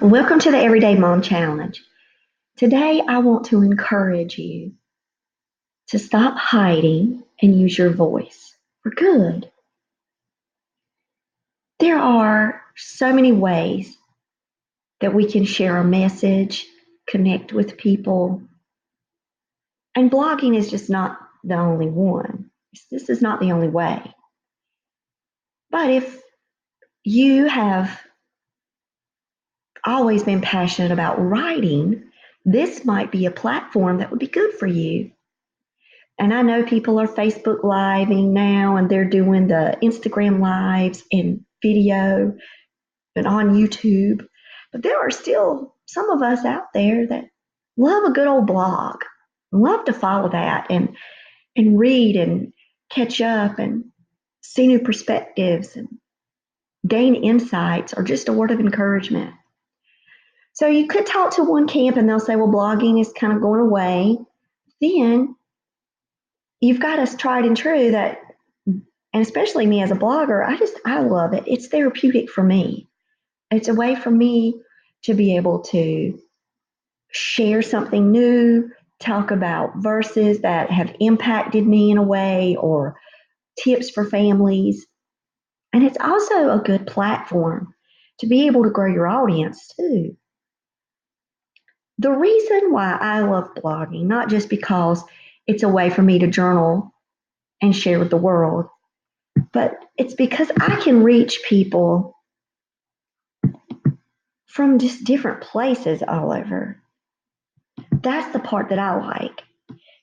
Welcome to the Everyday Mom Challenge. Today, I want to encourage you to stop hiding and use your voice for good. There are so many ways that we can share a message, connect with people, and blogging is just not the only one. This is not the only way. But if you have always been passionate about writing, this might be a platform that would be good for you. And I know people are Facebook Living now and they're doing the Instagram Lives and video and on YouTube. But there are still some of us out there that love a good old blog, love to follow that and read and catch up and see new perspectives and gain insights or just a word of encouragement. So you could talk to one camp and they'll say, well, blogging is kind of going away. Then you've got us tried and true that, and especially me as a blogger, I love it. It's therapeutic for me. It's a way for me to be able to share something new, talk about verses that have impacted me in a way or tips for families. And it's also a good platform to be able to grow your audience too. The reason why I love blogging, not just because it's a way for me to journal and share with the world, but it's because I can reach people from just different places all over. That's the part that I like.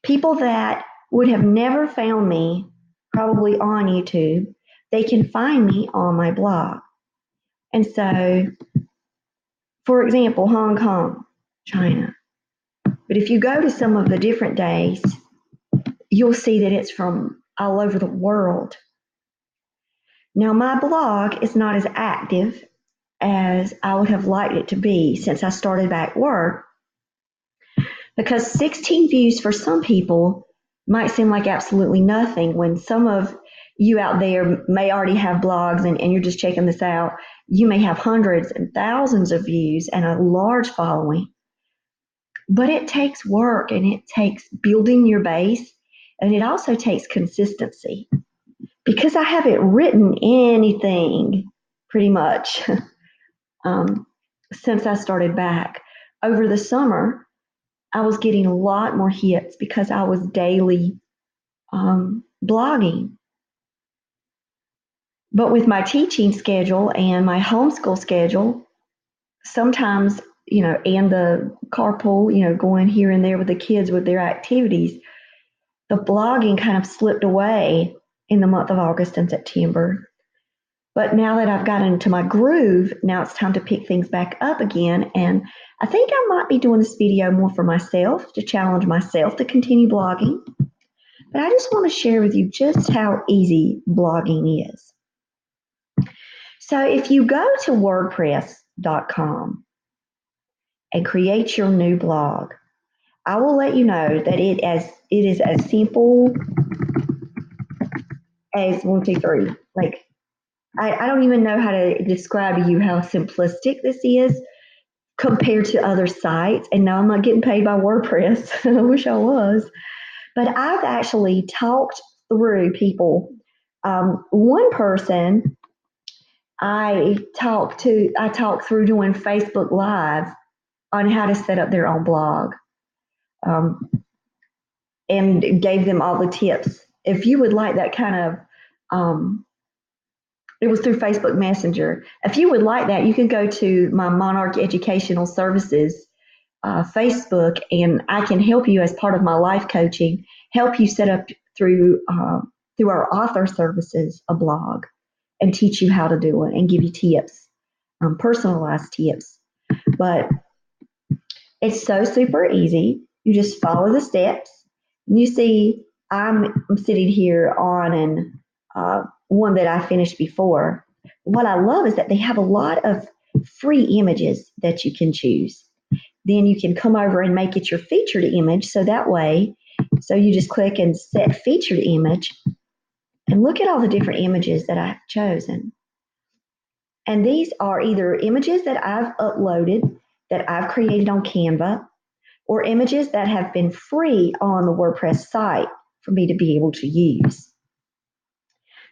People that would have never found me probably on YouTube, they can find me on my blog. And so, for example, Hong Kong, China. But if you go to some of the different days, you'll see that it's from all over the world. Now, my blog is not as active as I would have liked it to be since I started back work, because 16 views for some people might seem like absolutely nothing when some of you out there may already have blogs and you're just checking this out. You may have hundreds and thousands of views and a large following. But it takes work and it takes building your base, and it also takes consistency. Because I haven't written anything pretty much since I started back. Over the summer, I was getting a lot more hits because I was daily blogging. But with my teaching schedule and my homeschool schedule, sometimes, and the carpool, going here and there with the kids with their activities, the blogging kind of slipped away in the month of August and September. But now that I've gotten into my groove, now it's time to pick things back up again. And I think I might be doing this video more for myself, to challenge myself to continue blogging. But I just want to share with you just how easy blogging is. So if you go to WordPress.com and create your new blog, I will let you know that it is as simple as 1, 2, 3. Like, I don't even know how to describe to you how simplistic this is compared to other sites. And now I'm not getting paid by WordPress. I wish I was. But I've actually talked through people. One person I talked through doing Facebook Live on how to set up their own blog, and gave them all the tips. If you would like that kind of, it was through Facebook Messenger. If you would like that, you can go to my Monarch Educational Services Facebook, and I can help you as part of my life coaching, help you set up through our author services a blog and teach you how to do it and give you tips, personalized tips. But it's so super easy. You just follow the steps. You see, I'm sitting here on one that I finished before. What I love is that they have a lot of free images that you can choose. Then you can come over and make it your featured image. So you just click and set featured image, and look at all the different images that I've chosen. And these are either images that I've uploaded, that I've created on Canva, or images that have been free on the WordPress site for me to be able to use.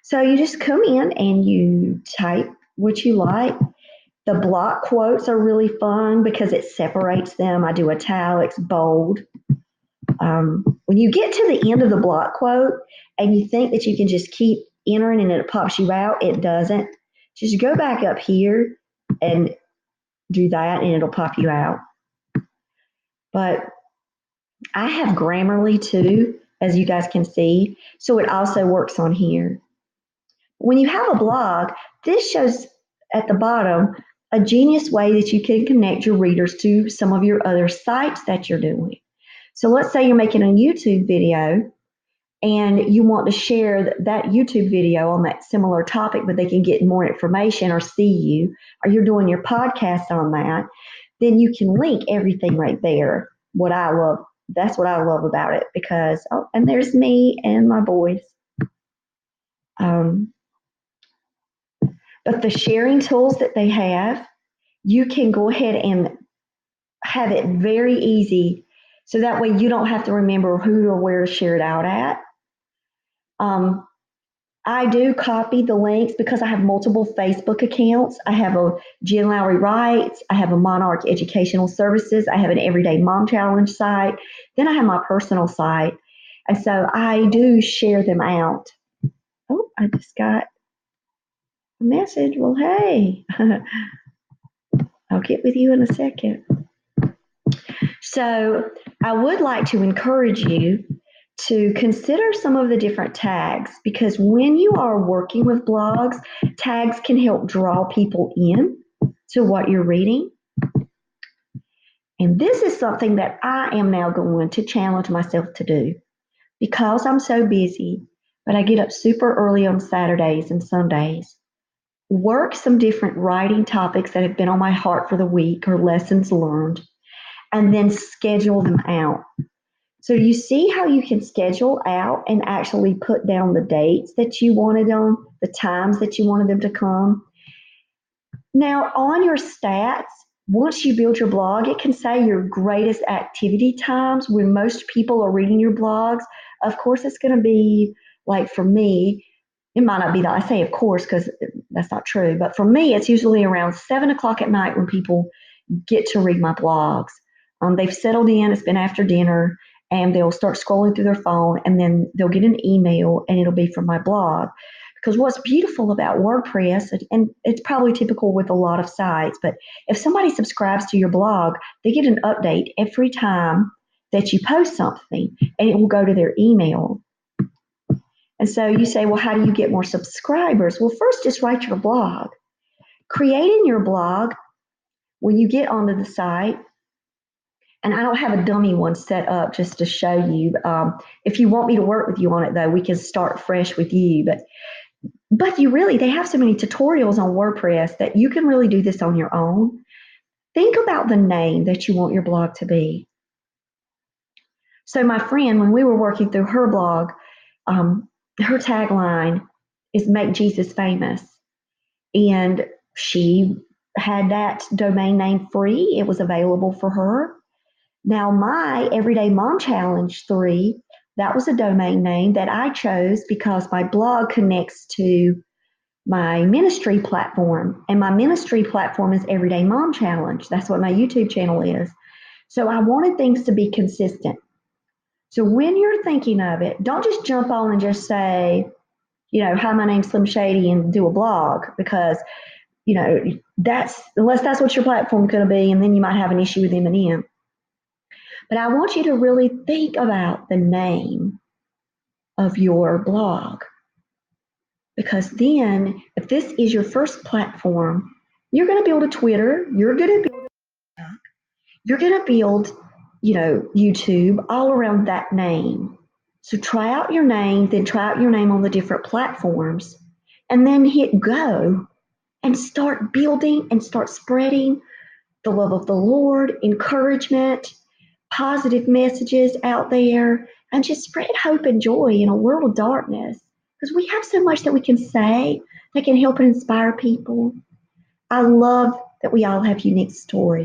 So you just come in and you type what you like. The block quotes are really fun because it separates them. I do italics, bold. When you get to the end of the block quote and you think that you can just keep entering and it pops you out, it doesn't. Just go back up here and do that and it'll pop you out. But I have Grammarly too, as you guys can see, so it also works on here. When you have a blog, this shows at the bottom a genius way that you can connect your readers to some of your other sites that you're doing. So let's say you're making a YouTube video and you want to share that YouTube video on that similar topic, but they can get more information or see you, or you're doing your podcast on that, then you can link everything right there. That's what I love about it because, oh, and there's me and my boys. But the sharing tools that they have, you can go ahead and have it very easy so that way you don't have to remember who or where to share it out at. I do copy the links because I have multiple Facebook accounts. I have a Jen Lowry Writes, I have a Monarch Educational Services, I have an Everyday Mom Challenge site, then I have my personal site. And so I do share them out. Oh, I just got a message. Well, hey, I'll get with you in a second. So I would like to encourage you to consider some of the different tags because when you are working with blogs, tags can help draw people in to what you're reading. And this is something that I am now going to challenge myself to do because I'm so busy, but I get up super early on Saturdays and Sundays. Work some different writing topics that have been on my heart for the week or lessons learned, and then schedule them out. So you see how you can schedule out and actually put down the dates that you wanted them, the times that you wanted them to come. Now on your stats, once you build your blog, it can say your greatest activity times when most people are reading your blogs. Of course, it's going to be like for me, it might not be that I say of course because that's not true, but for me, it's usually around 7 o'clock at night when people get to read my blogs. They've settled in, it's been after dinner, and they'll start scrolling through their phone, and then they'll get an email, and it'll be from my blog. Because what's beautiful about WordPress, and it's probably typical with a lot of sites, but if somebody subscribes to your blog, they get an update every time that you post something, and it will go to their email. And so you say, well, how do you get more subscribers? Well, first, just write your blog. Creating your blog, when you get onto the site, and I don't have a dummy one set up just to show you. If you want me to work with you on it, though, we can start fresh with you. But they have so many tutorials on WordPress that you can really do this on your own. Think about the name that you want your blog to be. So my friend, when we were working through her blog, her tagline is "Make Jesus Famous," and she had that domain name free. It was available for her. Now, my Everyday Mom Challenge 3, that was a domain name that I chose because my blog connects to my ministry platform, and my ministry platform is Everyday Mom Challenge. That's what my YouTube channel is. So I wanted things to be consistent. So when you're thinking of it, don't just jump on and just say, hi, my name's Slim Shady and do a blog because, unless that's what your platform's going to be, and then you might have an issue with M&M. But I want you to really think about the name of your blog. Because then, if this is your first platform, you're going to build a Twitter, you're going to build TikTok, you're going to build, YouTube all around that name. So try out your name, then try out your name on the different platforms, and then hit go and start building and start spreading the love of the Lord, encouragement, positive messages out there, and just spread hope and joy in a world of darkness. Because we have so much that we can say that can help and inspire people. I love that we all have unique stories.